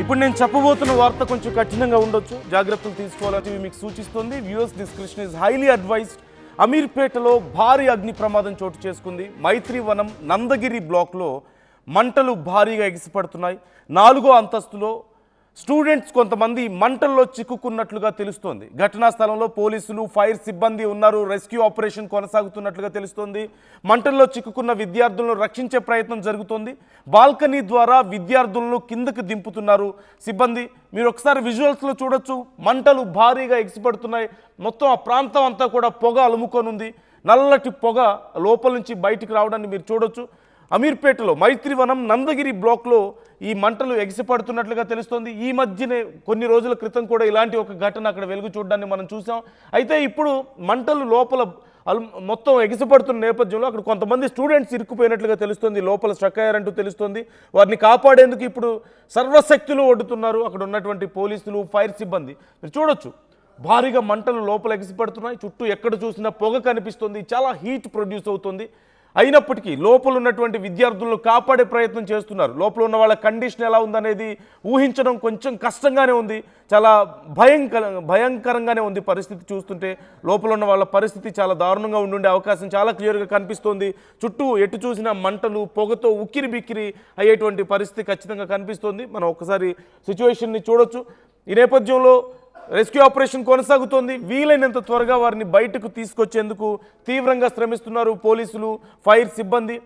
ఇప్పుడు నేను చెప్పబోతున్న వార్త కొంచెం కఠినంగా ఉండొచ్చు, జాగ్రత్తలు తీసుకోవాలని మీకు సూచిస్తుంది. Viewers description is highly advised. అమీర్పేటలో భారీ అగ్ని ప్రమాదం చోటు చేసుకుంది. మైత్రివనం నందగిరి బ్లాక్లో మంటలు భారీగా ఎగిసిపడుతున్నాయి. 4వ అంతస్తులో స్టూడెంట్స్ కొంతమంది మంటల్లో చిక్కుకున్నట్లుగా తెలుస్తోంది. ఘటనా స్థలంలో పోలీసులు, ఫైర్ సిబ్బంది ఉన్నారు. రెస్క్యూ ఆపరేషన్ కొనసాగుతున్నట్లుగా తెలుస్తోంది. మంటల్లో చిక్కుకున్న విద్యార్థులను రక్షించే ప్రయత్నం జరుగుతోంది. బాల్కనీ ద్వారా విద్యార్థులను కిందకు దింపుతున్నారు సిబ్బంది. మీరు ఒకసారి విజువల్స్లో చూడొచ్చు, మంటలు భారీగా ఎగిసిపడుతున్నాయి. మొత్తం ఆ ప్రాంతం అంతా కూడా పొగ అలుముకొని ఉంది. నల్లటి పొగ లోపల నుంచి బయటికి రావడాన్ని మీరు చూడొచ్చు. అమీర్పేటలో మైత్రివనం నందగిరి బ్లాక్లో ఈ మంటలు ఎగిసిపడుతున్నట్లుగా తెలుస్తోంది. ఈ మధ్యనే కొన్ని రోజుల క్రితం కూడా ఇలాంటి ఒక ఘటన అక్కడ వెలుగు చూడడాన్ని మనం చూసాం. అయితే ఇప్పుడు మంటలు లోపల మొత్తం ఎగిసిపడుతున్న నేపథ్యంలో అక్కడ కొంతమంది స్టూడెంట్స్ ఇరుక్కుపోయినట్లుగా తెలుస్తుంది. లోపల స్ట్రక్ అయ్యారంటూ తెలుస్తుంది. వారిని కాపాడేందుకు ఇప్పుడు సర్వశక్తులు ఒడ్డుతున్నారు అక్కడ ఉన్నటువంటి పోలీసులు, ఫైర్ సిబ్బంది. మీరు చూడొచ్చు, భారీగా మంటలు లోపల ఎగిసిపడుతున్నాయి. చుట్టూ ఎక్కడ చూసినా పొగ కనిపిస్తుంది. చాలా హీట్ ప్రొడ్యూస్ అవుతుంది. అయినప్పటికీ లోపల ఉన్నటువంటి విద్యార్థులను కాపాడే ప్రయత్నం చేస్తున్నారు. లోపల ఉన్న వాళ్ళ కండిషన్ ఎలా ఉందనేది ఊహించడం కొంచెం కష్టంగానే ఉంది. చాలా భయంకరంగానే ఉంది పరిస్థితి చూస్తుంటే. లోపల ఉన్న వాళ్ళ పరిస్థితి చాలా దారుణంగా ఉండే అవకాశం చాలా క్లియర్గా కనిపిస్తోంది. చుట్టూ ఎటు చూసినా మంటలు, పొగతో ఉక్కిరి బిక్కిరి అయ్యేటువంటి పరిస్థితి ఖచ్చితంగా కనిపిస్తోంది. మనం ఒకసారి సిచ్యువేషన్ని చూడొచ్చు. ఈ నేపథ్యంలో రెస్క్యూ ఆపరేషన్ కొనసాగుతోంది. వీలైనంత త్వరగా వారిని బయటకు తీసుకొచ్చేందుకు తీవ్రంగా శ్రమిస్తున్నారు పోలీసులు, ఫైర్ సిబ్బంది.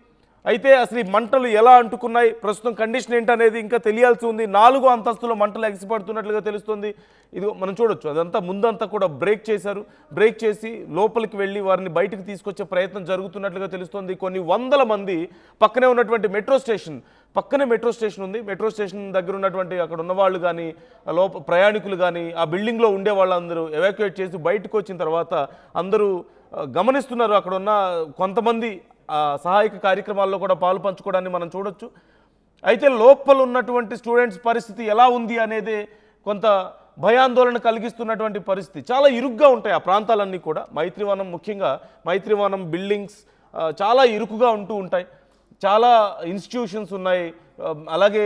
అయితే అసలు ఈ మంటలు ఎలా అంటుకున్నాయి, ప్రస్తుతం కండిషన్ ఏంటనేది ఇంకా తెలియాల్సి ఉంది. 4వ అంతస్తులో మంటలు ఎగిసిపడుతున్నట్లుగా తెలుస్తుంది. ఇది మనం చూడొచ్చు, అదంతా ముందంతా కూడా బ్రేక్ చేశారు. బ్రేక్ చేసి లోపలికి వెళ్ళి వారిని బయటకు తీసుకొచ్చే ప్రయత్నం జరుగుతున్నట్లుగా తెలుస్తుంది. కొన్ని వందల మంది పక్కనే ఉన్నటువంటి పక్కనే మెట్రో స్టేషన్ ఉంది. మెట్రో స్టేషన్ దగ్గర ఉన్నటువంటి అక్కడ ఉన్నవాళ్ళు కానీ, ప్రయాణికులు కానీ, ఆ బిల్డింగ్లో ఉండే వాళ్ళందరూ ఎవాక్యుయేట్ చేసి బయటకు వచ్చిన తర్వాత అందరూ గమనిస్తున్నారు. అక్కడ ఉన్న కొంతమంది సహాయక కార్యక్రమాల్లో కూడా పాలు పంచుకోవడాన్ని మనం చూడొచ్చు. అయితే లోపల ఉన్నటువంటి స్టూడెంట్స్ పరిస్థితి ఎలా ఉంది అనేది కొంత భయాందోళన కలిగిస్తున్నటువంటి పరిస్థితి. చాలా ఇరుగ్గా ఉంటాయి ఆ ప్రాంతాలన్నీ కూడా. మైత్రివనం, ముఖ్యంగా మైత్రివనం బిల్డింగ్స్ చాలా ఇరుకుగా ఉంటూ ఉంటాయి. చాలా ఇన్స్టిట్యూషన్స్ ఉన్నాయి, అలాగే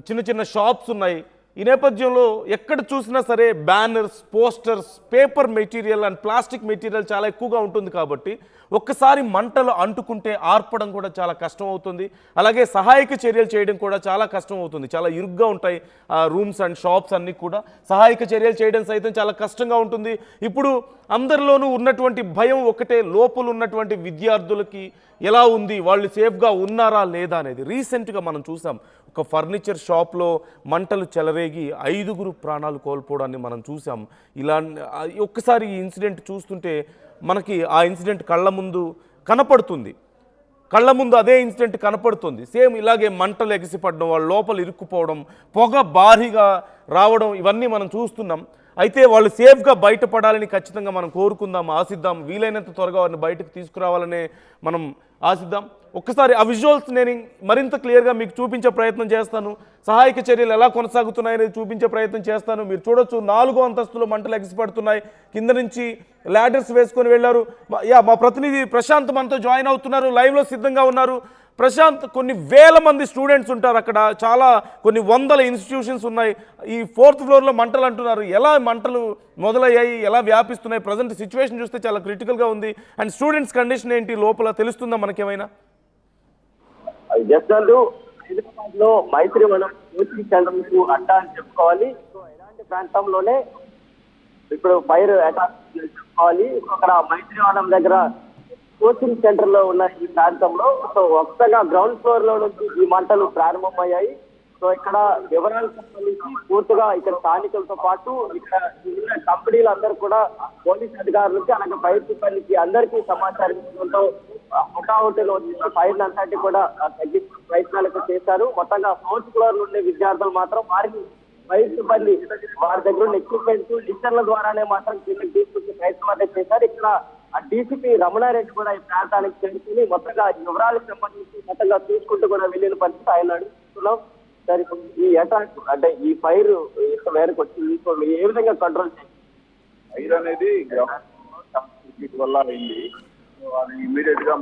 చిన్న చిన్న షాప్స్ ఉన్నాయి. ఈ నేపథ్యంలో ఎక్కడ చూసినా సరే banners, posters, paper material and plastic material చాలా ఎక్కువగా ఉంటుంది. కాబట్టి ఒక్కసారి మంటలు అంటుకుంటే ఆర్పడం కూడా చాలా కష్టం అవుతుంది. అలాగే సహాయక చర్యలు చేయడం కూడా చాలా కష్టం అవుతుంది. చాలా ఇరుగ్గా ఉంటాయి రూమ్స్ అండ్ షాప్స్ అన్నీ కూడా. సహాయక చర్యలు చేయడం సైతం చాలా కష్టంగా ఉంటుంది. ఇప్పుడు అందరిలోనూ ఉన్నటువంటి భయం ఒకటే, లోపల ఉన్నటువంటి విద్యార్థులకి ఎలా ఉంది, వాళ్ళు సేఫ్గా ఉన్నారా లేదా అనేది. రీసెంట్గా మనం చూసాం, ఒక ఫర్నిచర్ షాప్లో మంటలు చెలరేగి 5గురు ప్రాణాలు కోల్పోవడాన్ని మనం చూసాం. ఇలా ఒక్కసారి ఈ ఇన్సిడెంట్ చూస్తుంటే మనకి ఆ ఇన్సిడెంట్ కళ్ళ ముందు అదే ఇన్సిడెంట్ కనపడుతుంది. సేమ్ ఇలాగే మంటలు ఎగిసిపడడం, వాళ్ళ లోపల ఇరుక్కుపోవడం, పొగ భారీగా రావడం, ఇవన్నీ మనం చూస్తున్నాం. అయితే వాళ్ళు సేఫ్గా బయటపడాలని ఖచ్చితంగా మనం కోరుకుందాం, ఆశిద్దాం. వీలైనంత త్వరగా వారిని బయటకు తీసుకురావాలనే మనం ఆశిద్దాం. ఒక్కసారి ఆ విజువల్స్ నేను మరింత క్లియర్గా మీకు చూపించే ప్రయత్నం చేస్తాను. సహాయక చర్యలు ఎలా కొనసాగుతున్నాయనేది చూపించే ప్రయత్నం చేస్తాను. మీరు చూడొచ్చు, 4వ అంతస్తులో మంటలు ఎగిసిపడుతున్నాయి. కింద నుంచి ల్యాడర్స్ వేసుకొని వెళ్ళారు. మా ప్రతినిధి ప్రశాంత్ మనతో జాయిన్ అవుతున్నారు, లైవ్లో సిద్ధంగా ఉన్నారు. ప్రశాంత్, కొన్ని వేల మంది స్టూడెంట్స్ ఉంటారు అక్కడ, కొన్ని వందల ఇన్స్టిట్యూషన్స్ ఉన్నాయి. ఈ 4th ఫ్లోర్లో మంటలు అంటున్నారు. ఎలా మంటలు మొదలయ్యాయి, ఎలా వ్యాపిస్తున్నాయి? ప్రజెంట్ సిచ్యువేషన్ చూస్తే చాలా క్రిటికల్గా ఉంది. అండ్ స్టూడెంట్స్ కండిషన్ ఏంటి లోపల తెలుస్తుందా మనకేమైనా? హైదరాబాద్ లో మైత్రివనం కోచింగ్ సెంటర్ అడ్డా అని చెప్పుకోవాలి. సో ఇలాంటి ప్రాంతంలోనే ఇప్పుడు ఫైర్ అటాక్ చెప్పుకోవాలి. అక్కడ మైత్రివనం దగ్గర కోచింగ్ సెంటర్ లో ఉన్న ఈ ప్రాంతంలో సో ఒక్కగా గ్రౌండ్ ఫ్లోర్ లో నుంచి ఈ మంటలు ప్రారంభమయ్యాయి. సో ఇక్కడ వివరాలకు సంబంధించి పూర్తిగా ఇక్కడ స్థానికులతో పాటు ఇక్కడ ఉన్న కంపెనీలు అందరూ కూడా పోలీస్ అధికారులకి, అలాగే ఫైర్ సిబ్బందికి అందరికీ సమాచారం ఇవ్వడంతో హుటాహుటిలో వచ్చిన ఫైర్ అంతటి కూడా తగ్గించే ప్రయత్నాలు చేశారు. మొత్తంగా 4th ఫ్లోర్ నుండి విద్యార్థులు మాత్రం వారికి ఫైర్ సిబ్బంది వారి దగ్గర ఉన్న ఎక్విప్మెంట్ లిస్టర్ల ద్వారానే మాత్రం కిందకి తీసుకొచ్చే ప్రయత్నం అయితే చేశారు. ఇక్కడ డీసీపీ రమణారెడ్డి కూడా ఈ ప్రాంతానికి చేరుకుని మొత్తంగా వివరాలకు సంబంధించి మొత్తంగా చూసుకుంటూ కూడా వెళ్ళిన పరిస్థితి ఆయన అడుగుతున్నాం. సరే, ఈ అటాక్ అంటే ఈ ఫైర్ ఇంత మేరకు వచ్చింది, ఏ విధంగా కంట్రోల్ చేయాలి? ఫైర్ అనేది వల్ల అయింది. అది ఇమీడియట్ గా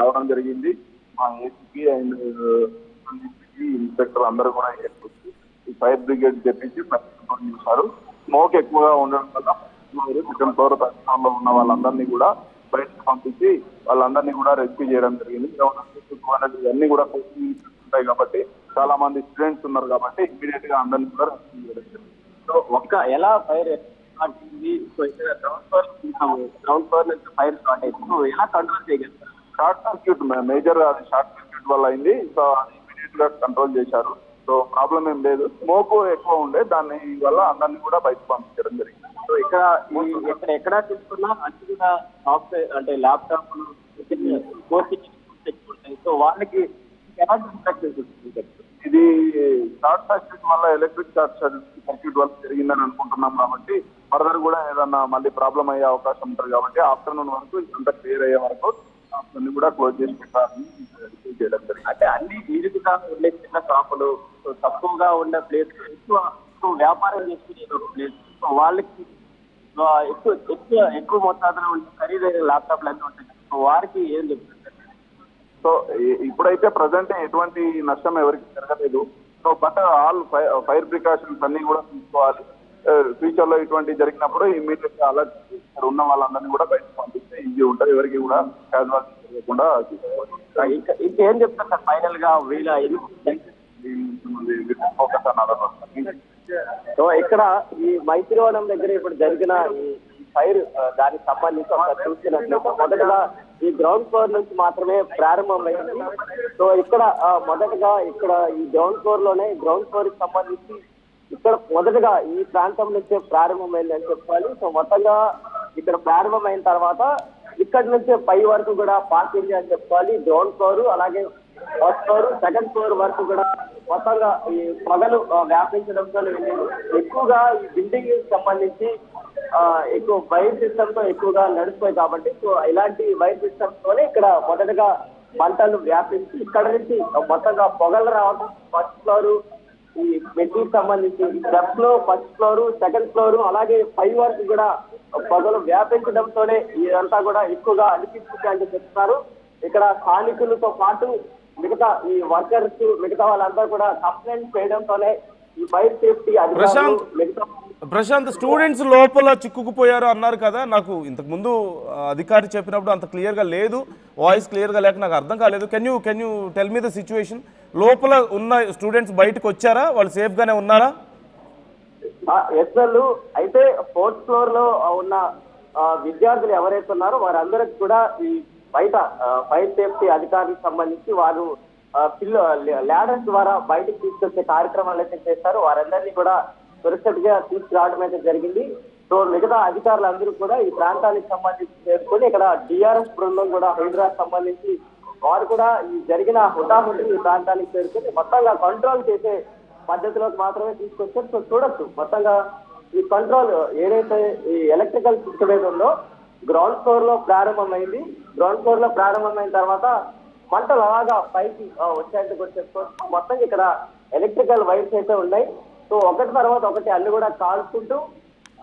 రావడం జరిగింది. మా ఏసీపీ అండ్ ఇన్స్పెక్టర్ అందరూ కూడా ఫైర్ బ్రిగేడ్ తెప్పించి కంట్రోల్ చేశారు. స్మోక్ ఎక్కువగా ఉండడం వల్ల సెకండ్ ఫ్లోర్ థర్డ్ ఫ్లోర్ లో ఉన్న వాళ్ళందరినీ కూడా బయటకు పంపించి వాళ్ళందరినీ కూడా రెస్క్యూ చేయడం జరిగింది. ఇవన్నీ కూడా కోచింగ్ ఉంటాయి కాబట్టి చాలా మంది స్టూడెంట్స్ ఉన్నారు కాబట్టి ఇమీడియట్ గా అందరినీ కూడా రెస్క్యూ చేయడం జరిగింది. సో ఎలా ఫైర్ స్టార్ట్ అయింది? సో ఇక్కడ గ్రౌండ్ ఫ్లోర్ నుంచి ఫైర్ స్టార్ట్ అయింది. సో ఎలా కంట్రోల్ చేయగలుగుతారు? షార్ట్ సర్క్యూట్ మేజర్ అది షార్ట్ సర్క్యూట్ వల్ల అయింది. సో అది ఇమీడియట్ గా కంట్రోల్ చేశారు. సో ప్రాబ్లం ఏం లేదు. స్మోక్ ఎక్కువ ఉండే దాని వల్ల అందరినీ కూడా బయటకు పంపించడం జరిగింది. సో ఎక్కడ చూసుకున్నా అన్ని కూడా సాఫ్ట్వేర్ అంటే ల్యాప్టాప్ కోచింగ్ తెచ్చుకుంటాయి. సో వాళ్ళకి ఎలాంటి ఇన్స్ట్రక్షన్స్ ఇస్తుంది? ఇది షార్ట్ సర్క్యూట్ వల్ల ఎలక్ట్రిక్ షార్ట్ సర్క్యూట్ వల్ల జరిగిందని అనుకుంటున్నాం కాబట్టి ఫర్దర్ కూడా ఏదన్నా మళ్ళీ ప్రాబ్లం అయ్యే అవకాశం ఉంటుంది కాబట్టి ఆఫ్టర్నూన్ వరకు ఇదంతా క్లియర్ అయ్యే వరకు అన్ని కూడా క్లోజ్ చేసి పెట్టాలని చేయడం జరిగింది. అంటే అన్ని వీలుగా ఉండే చిన్న షాపులు, తక్కువగా ఉండే ప్లేస్, ఎక్కువ వ్యాపారం చేసుకునే ప్లేస్, సో వాళ్ళకి ఎక్కువ మొత్తాదులో ఉండే ఖరీదైన ల్యాప్టాప్లు అన్నీ ఉంటాయి. సో వారికి ఏం చెప్తుంది? సో ఇప్పుడైతే ప్రజెంట్ ఎటువంటి నష్టం ఎవరికి జరగలేదు. So but all fire precautions అన్ని కూడా తీసుకోవాలి. ఫ్యూచర్ లో ఇటువంటి జరిగినప్పుడు ఇమీడియట్ గా అలర్ట్ ఇక్కడ ఉన్న వాళ్ళందరినీ కూడా బయటకు పంపిస్తే ఈజీ ఉంటుంది. ఎవరికి కూడా క్యాజువాలిటీ జరగకుండా ఇంకేం చెప్తారు సార్ ఫైనల్ గా ఫోకస్ అన్నది. సో ఇక్కడ ఈ మైత్రివనం దగ్గర ఇప్పుడు జరిగిన ఈ ఫైర్ దానికి సంబంధించి ఒకసారి చూసినట్లయితే మొదటగా ఈ గ్రౌండ్ ఫ్లోర్ నుంచి మాత్రమే ప్రారంభమైంది. సో ఇక్కడ మొదటగా ఇక్కడ ఈ గ్రౌండ్ ఫ్లోర్ లోనే గ్రౌండ్ ఫ్లోర్ కి సంబంధించి ఇక్కడ మొదటగా ఈ ప్రాంతం నుంచే ప్రారంభమైంది అని చెప్పాలి. సో మొత్తంగా ఇక్కడ ప్రారంభమైన తర్వాత ఇక్కడ నుంచే పై వరకు కూడా పార్కింగ్ అని చెప్పాలి. గ్రౌండ్ ఫ్లోర్ అలాగే ఫస్ట్ ఫ్లోర్ సెకండ్ ఫ్లోర్ వరకు కూడా మొత్తంగా ఈ పొగలు వ్యాపించడంతో ఎక్కువగా ఈ బిల్డింగ్ సంబంధించి ఎక్కువ వైర్ సిస్టమ్ తో ఎక్కువగా నడుస్తాయి కాబట్టి సో ఇలాంటి వైర్ సిస్టమ్స్ తోనే ఇక్కడ మొదటగా మంటలు వ్యాపించి ఇక్కడ నుంచి మొత్తంగా పొగలు రావడం ఫస్ట్ ఫ్లోర్ ఈ మెట్లకు సంబంధించి స్టెప్స్ లో ఫస్ట్ ఫ్లోర్ సెకండ్ ఫ్లోర్ అలాగే పై వరకు కూడా పొగలు వ్యాపించడంతోనే ఇదంతా కూడా ఎక్కువగా అనిపిస్తుంది అని చెప్తున్నారు. ఇక్కడ స్థానికులతో పాటు మిగతా ఈ వర్కర్స్ మిగతా వాళ్ళంతా కూడా కంప్లైంట్ చేయడంతోనే ఈ ఫైర్ సేఫ్టీ అధికారులు మిగతా ప్రశాంత్, స్టూడెంట్స్ లోపల చిక్కుకుపోయారు అన్నారు కదా, నాకు ఇంతకు ముందు అధికారి చెప్పినప్పుడు అంత క్లియర్గా లేదు, వాయిస్ క్లియర్గా లేక నాకు అర్థం కాలేదు. Can you tell me the situation? లోపల ఉన్న స్టూడెంట్స్ బయటకు వచ్చారా? వాళ్ళు సేఫ్గానే ఉన్నారా? ఎస్ఎల్ అయితే ఫోర్త్ ఫ్లోర్ లో ఉన్న విద్యార్థులు ఎవరైతే ఉన్నారో వారందరికి కూడా ఈ బయట ఫైర్ సేఫ్టీ అధికారులకు సంబంధించి వారు ల్యాడర్స్ ద్వారా బయటకు తీసుకొచ్చే కార్యక్రమాలు అయితే చేస్తారు. వారందరినీ కూడా సురక్షితంగా తీసుకురావడం అయితే జరిగింది. సో మిగతా అధికారులందరూ కూడా ఈ ప్రాంతానికి సంబంధించి చేసుకుని ఇక్కడ డిఆర్ఎస్ బృందం కూడా హైదరాబాద్ సంబంధించి వారు కూడా ఈ జరిగిన హుటాహుటిని ఈ ప్రాంతానికి చేరుకుని మొత్తంగా కంట్రోల్ చేసే పద్ధతిలోకి మాత్రమే తీసుకొచ్చారు. సో చూడొచ్చు మొత్తంగా ఈ కంట్రోల్ ఏదైతే ఈ ఎలక్ట్రికల్ సిస్టమ్ ఏదో ఉందో గ్రౌండ్ ఫ్లోర్ లో ప్రారంభమైంది. గ్రౌండ్ ఫ్లోర్ లో ప్రారంభమైన తర్వాత మంటలు అలాగా పైకి వచ్చేందుకు కూడా చెప్పుకోవచ్చు. మొత్తం ఇక్కడ ఎలక్ట్రికల్ వైర్స్ అయితే ఉన్నాయి. సో ఒకటి తర్వాత ఒకటి అన్ని కూడా కాల్చుకుంటూ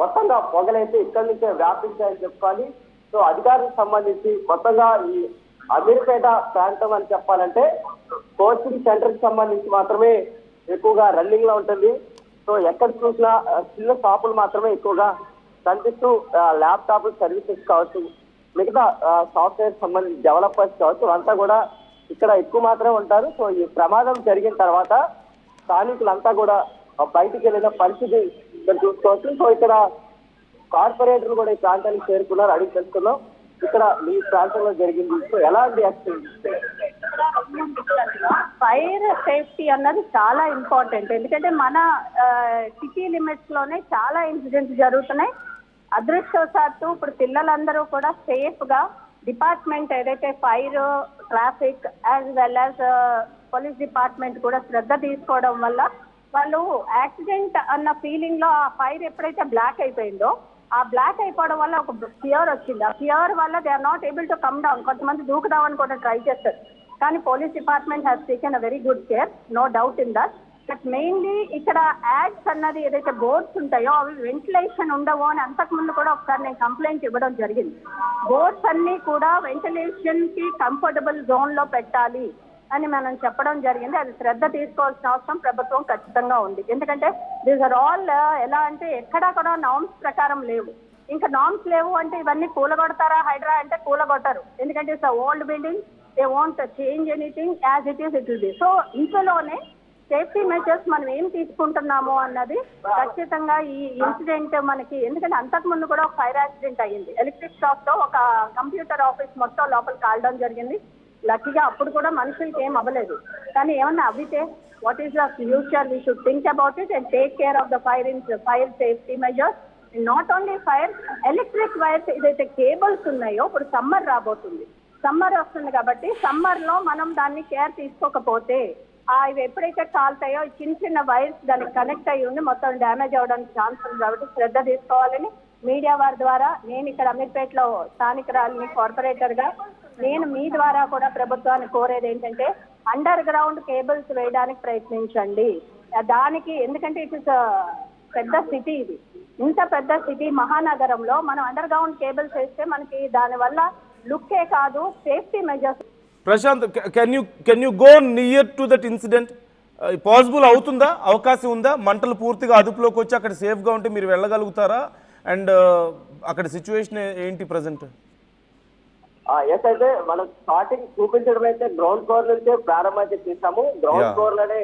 మొత్తంగా పొగలైతే ఇక్కడి నుంచే వ్యాపించాయని చెప్పుకోవాలి. సో అధికారులకు సంబంధించి మొత్తంగా ఈ అమీర్పేట ప్రాంతం అని చెప్పాలంటే కోచింగ్ సెంటర్ కి సంబంధించి మాత్రమే ఎక్కువగా రన్నింగ్ లో ఉంటుంది. సో ఎక్కడ చూసినా చిన్న షాపులు మాత్రమే ఎక్కువగా కనిపిస్తూ ల్యాప్టాప్ సర్వీసెస్ కావచ్చు, మిగతా సాఫ్ట్వేర్ సంబంధించి డెవలపర్స్ కావచ్చు, అంతా కూడా ఇక్కడ ఎక్కువ మాత్రమే ఉంటారు. సో ఈ ప్రమాదం జరిగిన తర్వాత స్థానికులంతా కూడా బయటికి వెళ్ళిన పరిస్థితి ఇక్కడ చూసుకోవచ్చు. సో ఇక్కడ కార్పొరేటర్లు కూడా ఈ ప్రాంతానికి చేరుకున్నారు. అడిగి తెలుసుకున్నాం ఇక్కడ మీ ప్రాంతంలో జరిగింది. సో ఎలాంటి యాక్సిడెంట్? ఫైర్ సేఫ్టీ అన్నది చాలా ఇంపార్టెంట్. ఎందుకంటే మన సిటీ లిమిట్స్ లోనే చాలా ఇన్సిడెంట్స్ జరుగుతున్నాయి. అదృష్టవశాత్తు ఇప్పుడు పిల్లలందరూ కూడా సేఫ్ గా డిపార్ట్మెంట్ ఏదైతే fire, traffic as well as police department కూడా శ్రద్ధ తీసుకోవడం వల్ల వాళ్ళు యాక్సిడెంట్ అన్న ఫీలింగ్ లో ఆ ఫైర్ ఎప్పుడైతే బ్లాక్ అయిపోయిందో ఆ బ్లాక్ అయిపోవడం వల్ల ఒక ఫియర్ వచ్చింది. ఆ ఫియర్ వల్ల they are not able to come down. కొంతమంది దూకుదామని కూడా ట్రై చేస్తారు. కానీ police department has taken a very good care, no doubt in that. But mainly ఇక్కడ యాడ్స్ అన్నది ఏదైతే బోర్డ్స్ ఉంటాయో అవి వెంటిలేషన్ ఉండవు అని అంతకుముందు కూడా ఒకసారి నేను కంప్లైంట్ ఇవ్వడం జరిగింది. బోర్డ్స్ అన్ని కూడా వెంటిలేషన్ కి కంఫర్టబుల్ జోన్ లో పెట్టాలి. అని మనం చెప్పడం జరిగింది. అది శ్రద్ధ తీసుకోవాల్సిన అవసరం ప్రభుత్వం ఖచ్చితంగా ఉంది. ఎందుకంటే దీస్ ఆర్ ఆల్ ఎలా అంటే ఎక్కడా కూడా నార్మ్స్ ప్రకారం లేవు. ఇంకా నార్మ్స్ లేవు అంటే ఇవన్నీ కూలగొడతారా హైడ్రా అంటే కూలగొట్టరు. ఎందుకంటే it's old building, they want change anything as it is it will be. So ఇంట్లోనే సేఫ్టీ మెజర్స్ మనం ఏం తీసుకుంటున్నాము అన్నది ఖచ్చితంగా ఈ ఇన్సిడెంట్ మనకి, ఎందుకంటే అంతకుముందు కూడా ఒక ఫైర్ యాక్సిడెంట్ అయ్యింది. ఎలక్ట్రిక్ షాక్ తో ఒక కంప్యూటర్ ఆఫీస్ మొత్తం లోపల కాలడం జరిగింది. లక్కీగా అప్పుడు కూడా మనుషులకి ఏం అవ్వలేదు. కానీ ఏమన్నా అవ్వితే what is the future? We should think about it and take care of the fire safety measures. Not only fire, electric wires ఏదైతే కేబుల్స్ ఉన్నాయో ఇప్పుడు సమ్మర్ రాబోతుంది, సమ్మర్ వస్తుంది కాబట్టి సమ్మర్ లో మనం దాన్ని కేర్ తీసుకోకపోతే ఇవి ఎప్పుడైతే కాలుతాయో చిన్న చిన్న వైర్స్ దానికి కనెక్ట్ అయ్యి ఉండి మొత్తం డ్యామేజ్ అవ్వడానికి ఛాన్స్ ఉంది. కాబట్టి శ్రద్ధ తీసుకోవాలని మీడియా వారి ద్వారా నేను ఇక్కడ అమీర్పేటలో స్థానికురాలిని, కార్పొరేటర్ గా నేను మీ ద్వారా కూడా ప్రభుత్వాన్ని కోరేది ఏంటంటే అండర్ గ్రౌండ్ కేబుల్స్ వేయడానికి ప్రయత్నించండి. దానికి ఎందుకంటే ఇట్ ఇస్ పెద్ద సిటీ, ఇది ఇంత పెద్ద సిటీ మహానగరంలో మనం అండర్ గ్రౌండ్ కేబుల్స్ వేస్తే మనకి దానివల్ల లుక్కే కాదు safety measures. Prashant, can you go near to that incident? Possible అవుతుందా? అవకాశం ఉందా? మంటలు పూర్తిగా అదుపులోకి వచ్చి అక్కడ సేఫ్గా ఉంటే మీరు వెళ్ళగలుగుతారా? అండ్ అక్కడ సిచ్యువేషన్ ఏంటి ప్రజెంట్? ఎస్, అయితే మనం స్టార్టింగ్ చూపించడం అయితే గ్రౌండ్ ఫ్లోర్ నుంచే ప్రారంభం అయితే చేసాము. గ్రౌండ్ ఫ్లోర్ లోనే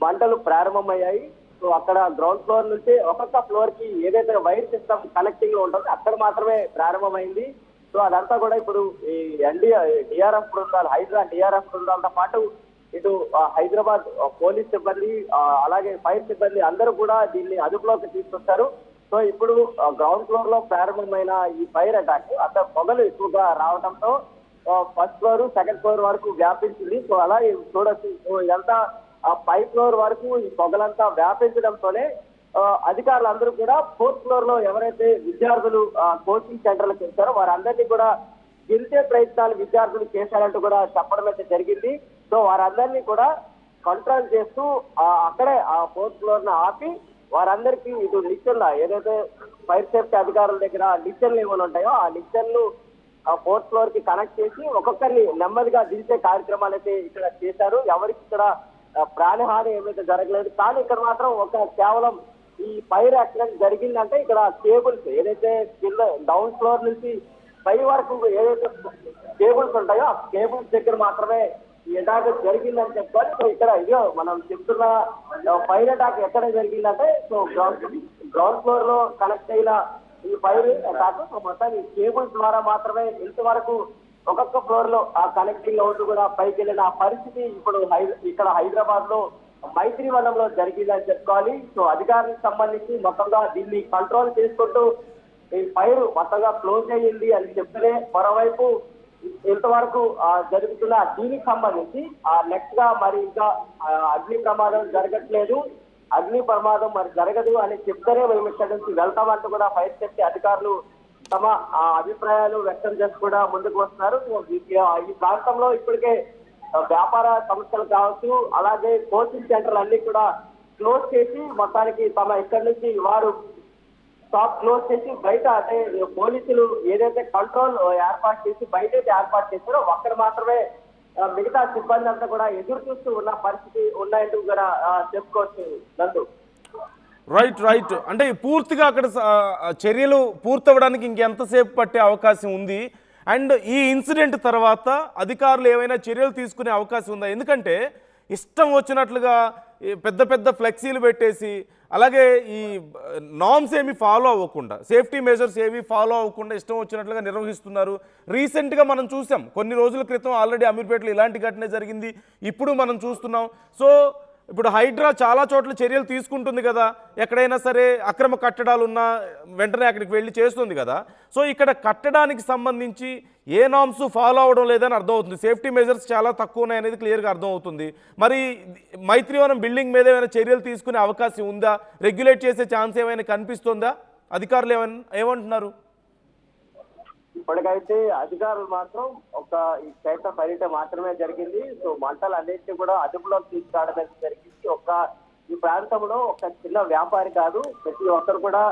మంటలు ప్రారంభమయ్యాయి. సో అక్కడ గ్రౌండ్ ఫ్లోర్ నుంచి ఒక్కొక్క ఫ్లోర్ కి ఏదైతే వైర్ సిస్టమ్ కనెక్టింగ్ లో ఉంటుందో అక్కడ మాత్రమే ప్రారంభమైంది. సో అదంతా కూడా ఇప్పుడు ఈ డిఆర్ఎఫ్ బృందాలు, హైడ్రా డిఆర్ఎఫ్ బృందాలతో పాటు ఇటు హైదరాబాద్ పోలీస్ సిబ్బంది అలాగే ఫైర్ సిబ్బంది అందరూ కూడా దీన్ని అదుపులోకి తీసుకొచ్చారు. సో ఇప్పుడు గ్రౌండ్ ఫ్లోర్ లో ప్రారంభమైన ఈ ఫైర్ అటాక్ అంత పొగలు ఎక్కువగా రావడంతో ఫస్ట్ ఫ్లోర్ సెకండ్ ఫ్లోర్ వరకు వ్యాపించింది. సో అలాగే చూడొచ్చు, సో ఇదంతా 5th ఫ్లోర్ వరకు ఈ పొగలంతా వ్యాపించడంతోనే అధికారులందరూ కూడా 4th ఫ్లోర్ లో ఎవరైతే విద్యార్థులు కోచింగ్ సెంటర్లకు వెళ్తారో వారందరినీ కూడా గెలిచే ప్రయత్నాలు విద్యార్థులు చేశారంటూ కూడా చెప్పడం అయితే జరిగింది. సో వారందరినీ కూడా కంట్రోల్ చేస్తూ అక్కడే ఆ 4th ఫ్లోర్ ను ఆపి వారందరికీ ఇటు నిచ్చెన ఏదైతే ఫైర్ సేఫ్టీ అధికారుల దగ్గర నిచ్చెనలు ఏమైనా ఉంటాయో ఆ నిచ్చెనలు 4th ఫ్లోర్ కి కనెక్ట్ చేసి ఒక్కొక్కరిని నెమ్మదిగా దించే కార్యక్రమాలు అయితే ఇక్కడ చేశారు. ఎవరికి ఇక్కడ ప్రాణహాని ఏమైతే జరగలేదు. కానీ ఇక్కడ మాత్రం కేవలం ఈ ఫైర్ యాక్సిడెంట్ జరిగిందంటే ఇక్కడ కేబుల్స్ ఏదైతే కింద డౌన్ ఫ్లోర్ నుంచి పై వరకు ఏదైతే కేబుల్స్ ఉంటాయో ఆ కేబుల్స్ దగ్గర మాత్రమే ఈ అటాక్ జరిగిందని చెప్పుకోవాలి. సో ఇక్కడ ఇదో మనం చెప్తున్న ఫైర్ అటాక్ ఎక్కడ జరిగిందంటే సో గ్రౌండ్ ఫ్లోర్ లో కనెక్ట్ అయిన ఈ ఫైర్ అటాక్ మొత్తం ఈ కేబుల్స్ ద్వారా మాత్రమే ఇంతవరకు ఒక్కొక్క ఫ్లోర్ లో ఆ కనెక్టింగ్ అవుతూ కూడా పైకి వెళ్ళిన ఆ పరిస్థితి ఇప్పుడు ఇక్కడ హైదరాబాద్ లో మైత్రివనంలో జరిగిందని చెప్పుకోవాలి. సో అధికారులకు సంబంధించి మొత్తంగా దీన్ని కంట్రోల్ చేసుకుంటూ ఈ ఫైర్ మొత్తంగా క్లోజ్ అయ్యింది అని చెప్తేనే మరోవైపు ఇంతవరకు జరుగుతున్న దీనికి సంబంధించి నెక్స్ట్ గా మరి ఇంకా అగ్ని ప్రమాదం జరగట్లేదు, అగ్ని ప్రమాదం మరి జరగదు అని చెప్తేనే మేము ఇక్కడ నుంచి వెళ్తామంటూ కూడా ఫైర్ సేఫ్టీ అధికారులు తమ అభిప్రాయాలు వ్యక్తం చేసి కూడా ముందుకు వస్తున్నారు. ఈ ప్రాంతంలో ఇప్పటికే వ్యాపార సంస్థలు కావచ్చు అలాగే కోచింగ్ సెంటర్లు అన్ని కూడా క్లోజ్ చేసి మొత్తానికి తమ ఇక్కడి నుంచి వారు షాప్ క్లోజ్ చేసి బయట అంటే పోలీసులు ఏదైతే కంట్రోల్ ఏర్పాటు చేసి బయట ఏర్పాటు చేశారో అక్కడ మాత్రమే మిగతా సిబ్బంది అంతా కూడా ఎదురు చూస్తూ ఉన్న పరిస్థితి ఉన్నాయంటూ కూడా చెప్పుకోవచ్చు. నందు రైట్ అంటే పూర్తిగా అక్కడ చర్యలు పూర్తవడానికి ఇంకెంతసేపు పట్టే అవకాశం ఉంది? అండ్ ఈ ఇన్సిడెంట్ తర్వాత అధికారులు ఏమైనా చర్యలు తీసుకునే అవకాశం ఉందా? ఎందుకంటే ఇష్టం వచ్చినట్లుగా పెద్ద పెద్ద ఫ్లెక్సీలు పెట్టేసి అలాగే ఈ నార్మ్స్ ఏమి ఫాలో అవ్వకుండా, సేఫ్టీ మెజర్స్ ఏవి ఫాలో అవ్వకుండా ఇష్టం వచ్చినట్లుగా నిర్వహిస్తున్నారు. రీసెంట్గా మనం చూసాం, కొన్ని రోజుల క్రితం ఆల్రెడీ అమీర్పేటలో ఇలాంటి ఘటన జరిగింది. ఇప్పుడు మనం చూస్తున్నాం. సో ఇప్పుడు హైడ్రా చాలా చోట్ల చర్యలు తీసుకుంటుంది కదా, ఎక్కడైనా సరే అక్రమ కట్టడాలు ఉన్నా వెంటనే అక్కడికి వెళ్ళి చేస్తుంది కదా. సో ఇక్కడ కట్టడానికి సంబంధించి ఏ నామ్స్ ఫాలో అవడం లేదని అర్థమవుతుంది. సేఫ్టీ మెజర్స్ చాలా తక్కువ ఉన్నాయనేది క్లియర్గా అర్థమవుతుంది. మరి మైత్రివనం బిల్డింగ్ మీద ఏమైనా చర్యలు తీసుకునే అవకాశం ఉందా? రెగ్యులేట్ చేసే ఛాన్స్ ఏమైనా కనిపిస్తుందా? అధికారులు ఏమంటున్నారు? ఇప్పటికైతే అధికారులు మాత్రం ఈ క్షేత్ర పర్యటన మాత్రమే జరిగింది. సో మంటలు అన్నింటినీ కూడా అదుపులోకి తీసుకురావడం జరిగింది. ఈ ప్రాంతంలో ఒక చిన్న వ్యాపారి కాదు, ప్రతి ఒక్కరు కూడా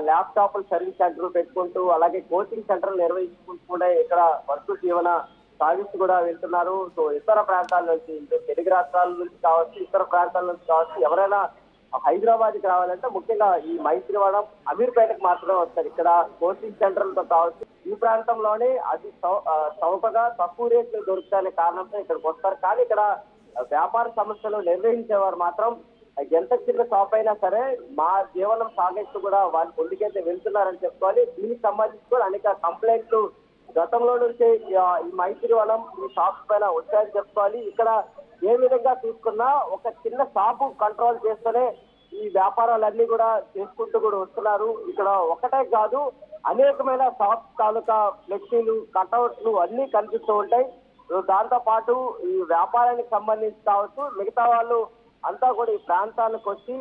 ల్యాప్టాప్లు సర్వీస్ సెంటర్ పెట్టుకుంటూ అలాగే కోచింగ్ సెంటర్లు నిర్వహించుకుంటూ కూడా ఇక్కడ వర్క్ జీవన సాగిస్తూ కూడా వెళ్తున్నారు. సో ఇతర ప్రాంతాల నుంచి, అంటే తెలుగు రాష్ట్రాల నుంచి కావచ్చు, ఇతర ప్రాంతాల నుంచి కావచ్చు, ఎవరైనా హైదరాబాద్కి రావాలంటే ముఖ్యంగా ఈ మైత్రివనం అమీర్పేటకు మాత్రమే వస్తారు. ఇక్కడ కోచింగ్ సెంటర్లతో కావచ్చు, ఈ ప్రాంతంలోనే అతి చౌకగా తక్కువ రేట్లు దొరుకుతాయనే కారణంతో ఇక్కడికి వస్తారు. కానీ ఇక్కడ వ్యాపార సంస్థలు నిర్వహించేవారు మాత్రం ఎంత చిన్న షాప్ అయినా సరే మా జీవనం సాగిస్తూ కూడా వాళ్ళు ముందుకైతే వెళ్తున్నారని చెప్పుకోవాలి. దీనికి సంబంధించి కూడా అనేక కంప్లైంట్లు గతంలో నుంచి ఈ మైత్రివనం ఈ షాప్స్ పైన వచ్చాయని చెప్పుకోవాలి. ఇక్కడ ఏ విధంగా చూసుకున్నా ఒక చిన్న షాపు కంట్రోల్ చేస్తూనే ఈ వ్యాపారాలన్నీ కూడా చేసుకుంటూ కూడా వస్తున్నారు. ఇక్కడ ఒకటే కాదు, అనేకమైన షాప్ తాలూకా ఫ్లెక్సీలు, కట్అవుట్లు అన్ని కనిపిస్తూ ఉంటాయి. దాంతో పాటు ఈ వ్యాపారానికి సంబంధించి కావచ్చు, మిగతా వాళ్ళు అంతా కూడా ఈ ప్రాంతాలకు వచ్చి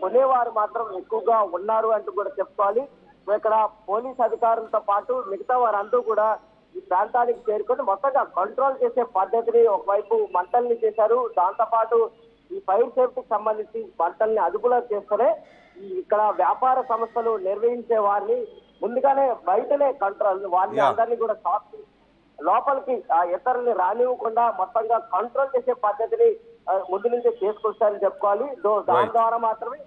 కొనేవారు మాత్రం ఎక్కువగా ఉన్నారు అంటూ కూడా చెప్పుకోవాలి. ఇక్కడ పోలీస్ అధికారులతో పాటు మిగతా వారందరూ కూడా ఈ ప్రాంతానికి చేరుకొని మొత్తంగా కంట్రోల్ చేసే పద్ధతిని ఒకవైపు మంటల్ని చేశారు. దాంతో పాటు ఈ ఫైర్ సేఫ్టీకి సంబంధించి మంటల్ని అదుపులో చేస్తూనే ఇక్కడ వ్యాపార సంస్థలు నిర్వహించే వారిని ముందుగానే బయటనే కంట్రోల్, వారిని అందరినీ కూడా షాప్ లోపలికి ఇతరుల్ని రానివ్వకుండా మొత్తంగా కంట్రోల్ చేసే పద్ధతిని ముందు నుంచే చేసుకొస్తారని చెప్పుకోవాలి. దాని ద్వారా మాత్రమే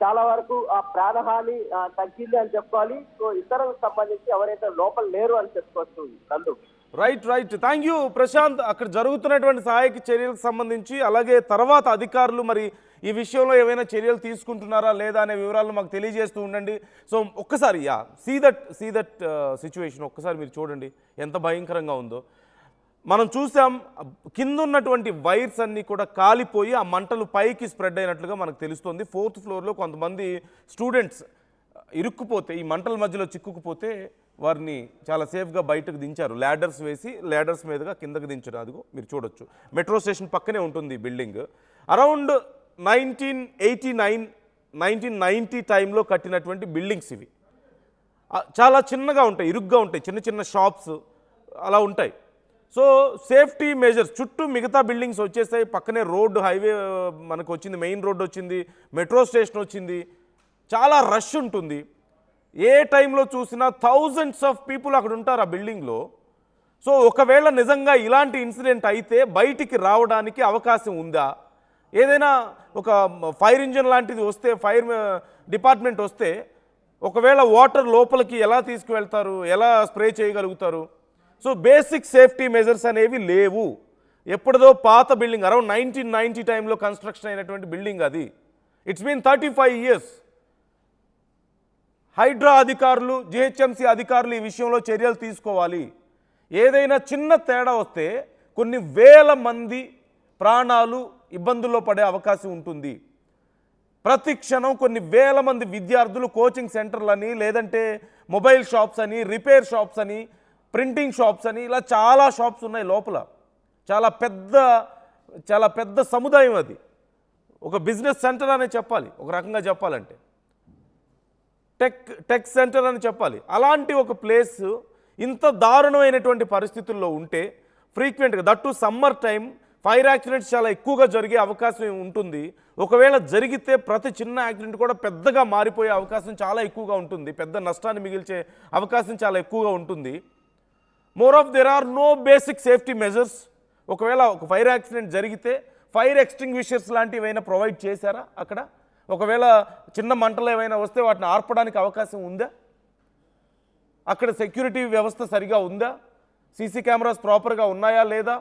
చాలా వరకు ఆ ప్రాణహాని తగ్గింది అని చెప్పుకోవాలి. సో ఇతరులకు సంబంధించి ఎవరైతే లోపల లేరు అని చెప్పుకోవచ్చు. నందు రైట్ థ్యాంక్ యూ ప్రశాంత్. అక్కడ జరుగుతున్నటువంటి సహాయక చర్యలకు సంబంధించి, అలాగే తర్వాత అధికారులు మరి ఈ విషయంలో ఏవైనా చర్యలు తీసుకుంటున్నారా లేదా అనే వివరాలను మాకు తెలియజేస్తూ ఉండండి. సో ఒక్కసారి సీ దట్ సిచ్యువేషన్ ఒక్కసారి మీరు చూడండి ఎంత భయంకరంగా ఉందో. మనం చూసాం కింద ఉన్నటువంటి వైర్స్ అన్నీ కూడా కాలిపోయి ఆ మంటలు పైకి స్ప్రెడ్ అయినట్లుగా మనకు తెలుస్తుంది. 4th ఫ్లోర్లో కొంతమంది స్టూడెంట్స్ ఇరుక్కుపోతే, ఈ మంటల మధ్యలో చిక్కుకుపోతే వారిని చాలా సేఫ్గా బయటకు దించారు. ల్యాడర్స్ వేసి ల్యాడర్స్ మీదుగా కిందకు దించారు. అదిగో మీరు చూడొచ్చు, మెట్రో స్టేషన్ పక్కనే ఉంటుంది బిల్డింగ్. అరౌండ్ 1990 టైంలో కట్టినటువంటి బిల్డింగ్స్ ఇవి. చాలా చిన్నగా ఉంటాయి, ఇరుగ్గా ఉంటాయి, చిన్న చిన్న షాప్స్ అలా ఉంటాయి. సో సేఫ్టీ మెజర్స్ చుట్టూ మిగతా బిల్డింగ్స్ వచ్చేసాయి. పక్కనే రోడ్డు, హైవే మనకు వచ్చింది, మెయిన్ రోడ్డు వచ్చింది, మెట్రో స్టేషన్ వచ్చింది, చాలా రష్ ఉంటుంది. ఏ టైంలో చూసినా థౌజండ్స్ ఆఫ్ పీపుల్ అక్కడ ఉంటారు ఆ బిల్డింగ్లో. సో ఒకవేళ నిజంగా ఇలాంటి ఇన్సిడెంట్ అయితే బయటికి రావడానికి అవకాశం ఉందా? ఏదైనా ఒక ఫైర్ ఇంజిన్ లాంటిది వస్తే, ఫైర్ డిపార్ట్మెంట్ వస్తే ఒకవేళ వాటర్ లోపలికి ఎలా తీసుకువెళ్తారు, ఎలా స్ప్రే చేయగలుగుతారు? సో బేసిక్ సేఫ్టీ మెజర్స్ అనేవి లేవు. ఎప్పుడుదో పాత బిల్డింగ్, అరౌండ్ 1990 టైంలో కన్స్ట్రక్షన్ అయినటువంటి బిల్డింగ్ అది. It's been 35 years. హైడ్రా అధికారులు, జిహెచ్ఎంసీ అధికారులు ఈ విషయంలో చర్యలు తీసుకోవాలి. ఏదైనా చిన్న తేడా వస్తే కొన్ని వేల మంది ప్రాణాలు ఇబ్బందుల్లో పడే అవకాశం ఉంటుంది. ప్రతి క్షణం కొన్ని వేల మంది విద్యార్థులు కోచింగ్ సెంటర్లని, లేదంటే మొబైల్ షాప్స్ అని, రిపేర్ షాప్స్ అని, ప్రింటింగ్ షాప్స్ అని, ఇలా చాలా షాప్స్ ఉన్నాయి లోపల. చాలా పెద్ద సముదాయం అది. ఒక బిజినెస్ సెంటర్ అనే చెప్పాలి, ఒక రకంగా చెప్పాలంటే టెక్ సెంటర్ అని చెప్పాలి. అలాంటి ఒక ప్లేస్ ఇంత దారుణమైనటువంటి పరిస్థితుల్లో ఉంటే ఫ్రీక్వెంట్గా, that summer time, fire accidents చాలా ఎక్కువగా జరిగే అవకాశం ఉంటుంది. ఒకవేళ జరిగితే ప్రతి చిన్న యాక్సిడెంట్ కూడా పెద్దగా మారిపోయే అవకాశం చాలా ఎక్కువగా ఉంటుంది. పెద్ద నష్టాన్ని మిగిల్చే అవకాశం చాలా ఎక్కువగా ఉంటుంది. More of there are no basic safety measures. ఒకవేళ ఒక ఫైర్ యాక్సిడెంట్ జరిగితే ఫైర్ ఎక్స్టింగ్విషర్స్ లాంటివి ఏమైనా ప్రొవైడ్ చేశారా అక్కడ? ఒకవేళ చిన్న మంటలు ఏమైనా వస్తే వాటిని ఆర్పడానికి అవకాశం ఉందా? అక్కడ సెక్యూరిటీ వ్యవస్థ సరిగా ఉందా? సీసీ కెమెరాస్ ప్రాపర్గా ఉన్నాయా లేదా?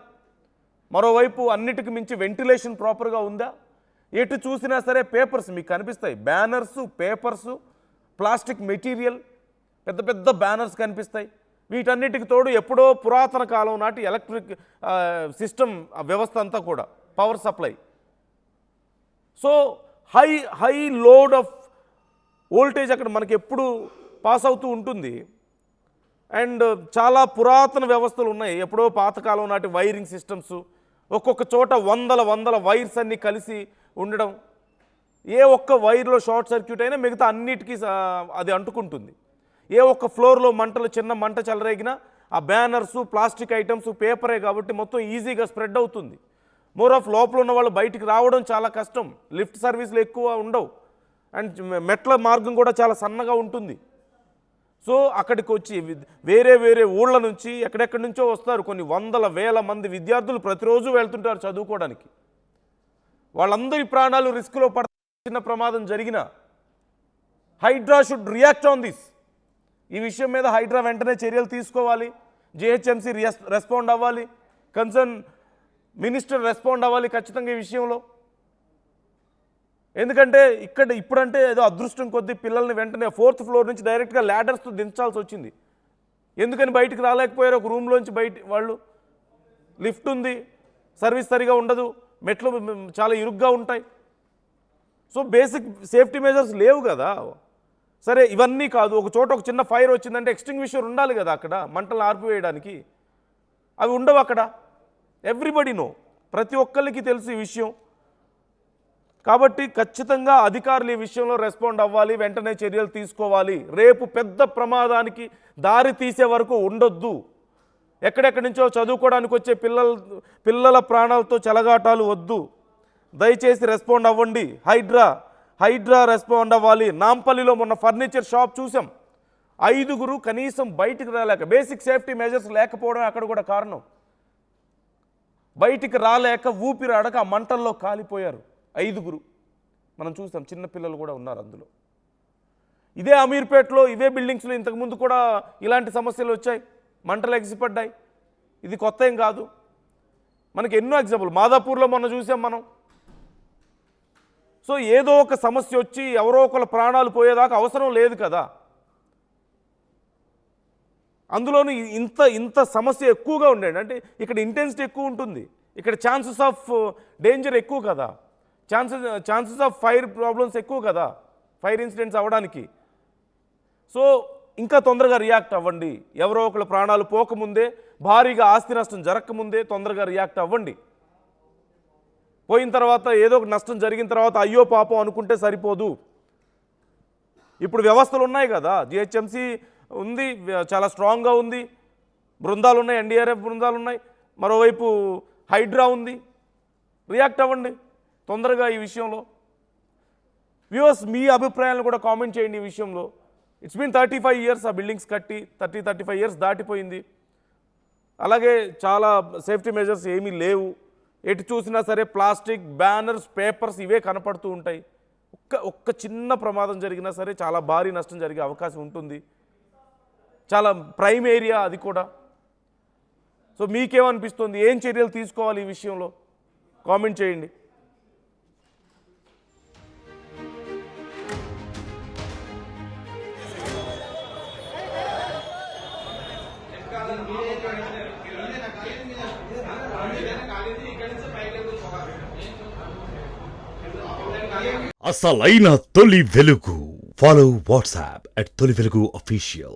మరోవైపు అన్నిటికి మించి వెంటిలేషన్ ప్రాపర్గా ఉందా? ఎటు చూసినా సరే పేపర్స్ మీకు కనిపిస్తాయి, బ్యానర్సు, పేపర్సు, ప్లాస్టిక్ మెటీరియల్, పెద్ద పెద్ద బ్యానర్స్ కనిపిస్తాయి. వీటన్నిటికి తోడు ఎప్పుడో పురాతన కాలం నాటి ఎలక్ట్రిక్ సిస్టమ్ వ్యవస్థ అంతా కూడా, power supply. So high load of voltage అక్కడ మనకి ఎప్పుడు పాస్ అవుతూ ఉంటుంది. అండ్ చాలా పురాతన వ్యవస్థలు ఉన్నాయి, ఎప్పుడో పాతకాలం నాటి వైరింగ్ సిస్టమ్స్. ఒక్కొక్క చోట వందల వైర్స్ అన్నీ కలిసి ఉండడం. ఏ ఒక్క వైర్లో షార్ట్ సర్క్యూట్ అయినా మిగతా అన్నిటికీ అది అంటుకుంటుంది. ఏ ఒక్క ఫ్లోర్లో మంటలు, చిన్న మంట చెలరేగినా ఆ బ్యానర్సు, ప్లాస్టిక్ ఐటమ్స్, పేపరే కాబట్టి మొత్తం ఈజీగా స్ప్రెడ్ అవుతుంది. మోర్ ఆఫ్ లోపల ఉన్న వాళ్ళు బయటికి రావడం చాలా కష్టం. లిఫ్ట్ సర్వీసులు ఎక్కువ ఉండవు. అండ్ మెట్ల మార్గం కూడా చాలా సన్నగా ఉంటుంది. సో అక్కడికి వచ్చి వేరే వేరే ఊళ్ళ నుంచి ఎక్కడెక్కడి నుంచో వస్తారు. కొన్ని వందల వేల మంది విద్యార్థులు ప్రతిరోజు వెళ్తుంటారు చదువుకోవడానికి. వాళ్ళందరి ప్రాణాలు రిస్క్లో చిన్న ప్రమాదం జరిగిన HYDRAA should react on this. ఈ విషయం మీద హైడ్రా వెంటనే చర్యలు తీసుకోవాలి. జిహెచ్ఎంసీ రెస్పాండ్ అవ్వాలి. కన్సర్న్ మినిస్టర్ రెస్పాండ్ అవ్వాలి ఖచ్చితంగా ఈ విషయంలో. ఎందుకంటే ఇప్పుడంటే ఏదో అదృష్టం కొద్దీ పిల్లల్ని వెంటనే 4th ఫ్లోర్ నుంచి డైరెక్ట్గా ల్యాడర్స్తో దించాల్సి వచ్చింది. ఎందుకని బయటికి రాలేకపోయారు? ఒక రూమ్లోంచి వాళ్ళు లిఫ్ట్ ఉంది, సర్వీస్ సరిగా ఉండదు, మెట్లు చాలా ఇరుగ్గా ఉంటాయి. సో బేసిక్ సేఫ్టీ మెజర్స్ లేవు కదా. సరే ఇవన్నీ కాదు, ఒక చోట ఒక చిన్న ఫైర్ వచ్చిందంటే ఎక్స్టింగ్విషర్ ఉండాలి కదా అక్కడ మంటలు ఆర్పివేయడానికి. అవి ఉండవు అక్కడ. ఎవ్రీబడి నో, ప్రతి ఒక్కరికి తెలుసు ఈ విషయం. కాబట్టి ఖచ్చితంగా అధికారులు ఈ విషయంలో రెస్పాండ్ అవ్వాలి, వెంటనే చర్యలు తీసుకోవాలి. రేపు పెద్ద ప్రమాదానికి దారి తీసే వరకు ఉండొద్దు. ఎక్కడెక్కడి నుంచో చదువుకోవడానికి వచ్చే పిల్లల ప్రాణాలతో చెలగాటాలు వద్దు. దయచేసి రెస్పాండ్ అవ్వండి. హైడ్రా రెస్పాండ్ అవ్వాలి. నాంపల్లిలో మొన్న ఫర్నిచర్ షాప్ చూసాం, 5 కనీసం బయటికి రాలేక, బేసిక్ సేఫ్టీ మెజర్స్ లేకపోవడం అక్కడ కూడా కారణం. బయటికి రాలేక ఊపిరాడక ఆ మంటల్లో కాలిపోయారు 5. మనం చూసాం, చిన్నపిల్లలు కూడా ఉన్నారు అందులో. ఇదే అమీర్పేటలో ఇవే బిల్డింగ్స్లో ఇంతకుముందు కూడా ఇలాంటి సమస్యలు వచ్చాయి, మంటలు ఎగిసిపడ్డాయి. ఇది కొత్త ఏం కాదు. మనకి ఎన్నో ఎగ్జాంపుల్ మాదాపూర్లో మొన్న చూసాం మనం. సో ఏదో ఒక సమస్య వచ్చి ఎవరో ఒకళ్ళ ప్రాణాలు పోయేదాకా అవసరం లేదు కదా. అందులోనూ ఇంత సమస్య ఎక్కువగా ఉండేది అంటే ఇక్కడ ఇంటెన్సిటీ ఎక్కువ ఉంటుంది, ఇక్కడ ఛాన్సెస్ ఆఫ్ డేంజర్ ఎక్కువ కదా, ఛాన్సెస్ ఆఫ్ ఫైర్ ప్రాబ్లమ్స్ ఎక్కువ కదా, ఫైర్ ఇన్సిడెంట్స్ అవ్వడానికి. సో ఇంకా తొందరగా రియాక్ట్ అవ్వండి. ఎవరో ఒకళ్ళ ప్రాణాలు పోకముందే, భారీగా ఆస్తి నష్టం జరగకముందే తొందరగా రియాక్ట్ అవ్వండి. పోయిన తర్వాత ఏదో ఒక నష్టం జరిగిన తర్వాత అయ్యో పాపం అనుకుంటే సరిపోదు. ఇప్పుడు వ్యవస్థలు ఉన్నాయి కదా, జిహెచ్ఎంసీ ఉంది, చాలా స్ట్రాంగ్గా ఉంది, బృందాలు ఉన్నాయి, ఎన్డీఆర్ఎఫ్ బృందాలు ఉన్నాయి, మరోవైపు హైడ్రా ఉంది. రియాక్ట్ అవ్వండి తొందరగా ఈ విషయంలో. వ్యూవర్స్, మీ అభిప్రాయాలను కూడా కామెంట్ చేయండి ఈ విషయంలో. ఇట్స్ బీన్ 35 ఇయర్స్ ఆ బిల్డింగ్స్ కట్టి, 35 ఇయర్స్ దాటిపోయింది. అలాగే చాలా సేఫ్టీ మెజర్స్ ఏమీ లేవు. ఎటు చూసినా సరే ప్లాస్టిక్, బ్యానర్స్, పేపర్స్ ఇవే కనపడుతూ ఉంటాయి. ఒక్క చిన్న ప్రమాదం జరిగినా సరే చాలా భారీ నష్టం జరిగే అవకాశం ఉంటుంది. చాలా ప్రైమ్ ఏరియా అది కూడా. సో మీకేమనిపిస్తుంది? ఏం చర్యలు తీసుకోవాలి ఈ విషయంలో? కామెంట్ చేయండి. అసలైన తొలి వెలుగు. ఫాలో వాట్సాప్ @తొలి వెలుగు official.